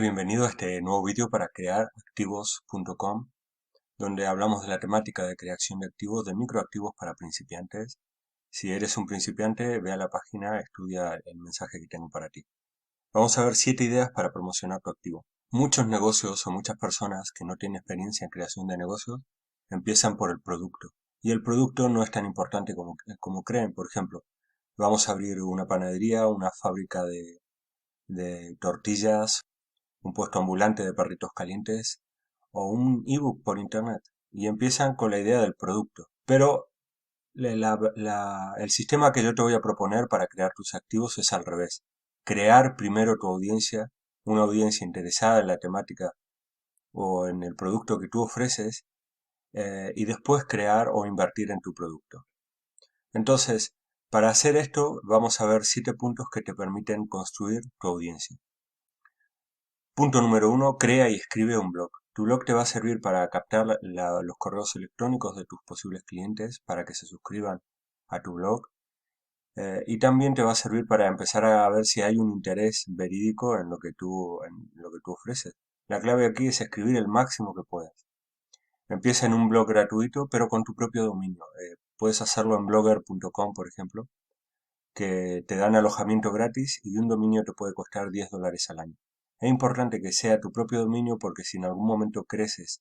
Bienvenido a este nuevo vídeo para crear activos.com, donde hablamos de la temática de creación de activos, de microactivos para principiantes. Si eres un principiante, ve a la página, estudia el mensaje que tengo para ti. Vamos a ver 7 ideas para promocionar tu activo. Muchos negocios o muchas personas que no tienen experiencia en creación de negocios empiezan por el producto. Y el producto no es tan importante como creen. Por ejemplo, vamos a abrir una panadería, una fábrica de tortillas, un puesto ambulante de perritos calientes o un ebook por internet, y empiezan con la idea del producto. Pero el sistema que yo te voy a proponer para crear tus activos es al revés. Crear primero tu audiencia, una audiencia interesada en la temática o en el producto que tú ofreces, y después crear o invertir en tu producto. Entonces, para hacer esto vamos a ver 7 puntos que te permiten construir tu audiencia. Punto número 1. Crea y escribe un blog. Tu blog te va a servir para captar los correos electrónicos de tus posibles clientes para que se suscriban a tu blog. Y también te va a servir para empezar a ver si hay un interés verídico en lo que tú ofreces. La clave aquí es escribir el máximo que puedas. Empieza en un blog gratuito, pero con tu propio dominio. Puedes hacerlo en blogger.com, por ejemplo, que te dan alojamiento gratis y un dominio te puede costar $10 al año. Es importante que sea tu propio dominio porque si en algún momento creces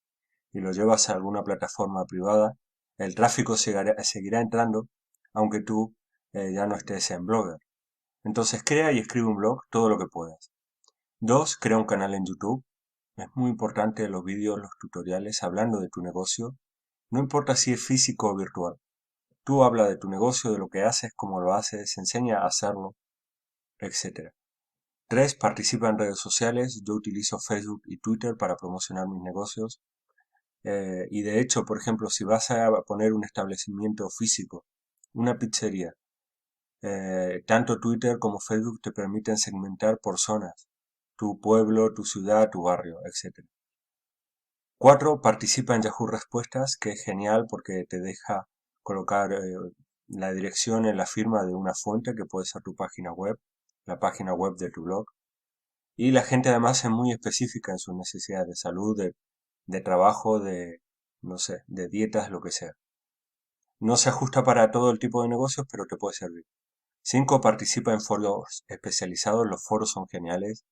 y lo llevas a alguna plataforma privada, el tráfico seguirá entrando aunque tú ya no estés en Blogger. Entonces crea y escribe un blog todo lo que puedas. 2. Crea un canal en YouTube. Es muy importante los vídeos, los tutoriales hablando de tu negocio. No importa si es físico o virtual. Tú habla de tu negocio, de lo que haces, cómo lo haces, enseña a hacerlo, etc. 3. Participa en redes sociales. Yo utilizo Facebook y Twitter para promocionar mis negocios. Y de hecho, por ejemplo, si vas a poner un establecimiento físico, una pizzería, tanto Twitter como Facebook te permiten segmentar por zonas, tu pueblo, tu ciudad, tu barrio, etc. 4. Participa en Yahoo Respuestas, que es genial porque te deja colocar la dirección en la firma de una fuente que puede ser tu página web, la página web de tu blog. Y la gente además es muy específica en sus necesidades de salud, de trabajo, no sé, de dietas, lo que sea. No se ajusta para todo el tipo de negocios, pero te puede servir. 5. Participa en foros especializados. Los foros son geniales.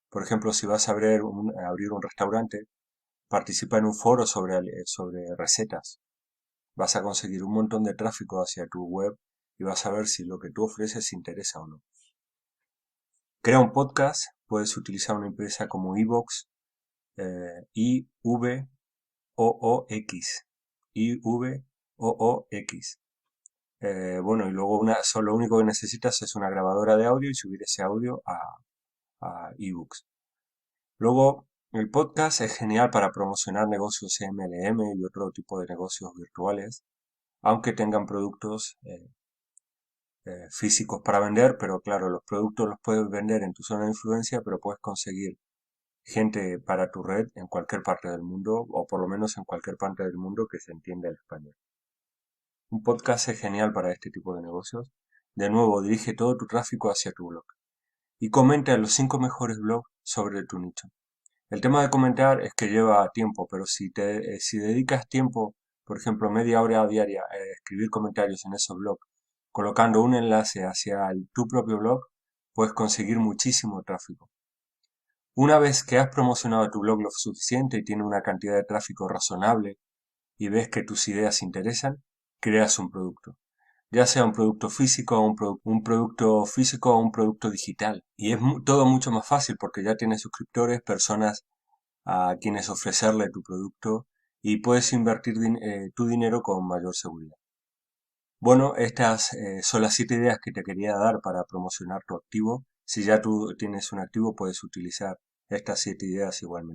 Por ejemplo, si vas a abrir un restaurante, participa en un foro sobre recetas. Vas a conseguir un montón de tráfico hacia tu web y vas a ver si lo que tú ofreces interesa o no. Crea un podcast. Puedes utilizar una empresa como iVoox, IVOOX, IVOOX. Bueno, y luego lo único que necesitas es una grabadora de audio y subir ese audio a iVoox. Luego, el podcast es genial para promocionar negocios MLM y otro tipo de negocios virtuales, aunque tengan productos físicos para vender, pero claro, los productos los puedes vender en tu zona de influencia, pero puedes conseguir gente para tu red en cualquier parte del mundo, o por lo menos en cualquier parte del mundo que se entienda el español. Un podcast es genial para este tipo de negocios. De nuevo, dirige todo tu tráfico hacia tu blog. Y comenta los 5 mejores blogs sobre tu nicho. El tema de comentar es que lleva tiempo, pero si dedicas tiempo, por ejemplo, media hora diaria a escribir comentarios en esos blogs, colocando un enlace hacia tu propio blog, puedes conseguir muchísimo tráfico. Una vez que has promocionado tu blog lo suficiente y tiene una cantidad de tráfico razonable y ves que tus ideas interesan, creas un producto. Ya sea un producto físico o un producto físico o un producto digital. Y es todo mucho más fácil porque ya tienes suscriptores, personas a quienes ofrecerle tu producto y puedes invertir tu dinero con mayor seguridad. Bueno, estas son las 7 ideas que te quería dar para promocionar tu activo. Si ya tú tienes un activo, puedes utilizar estas 7 ideas igualmente.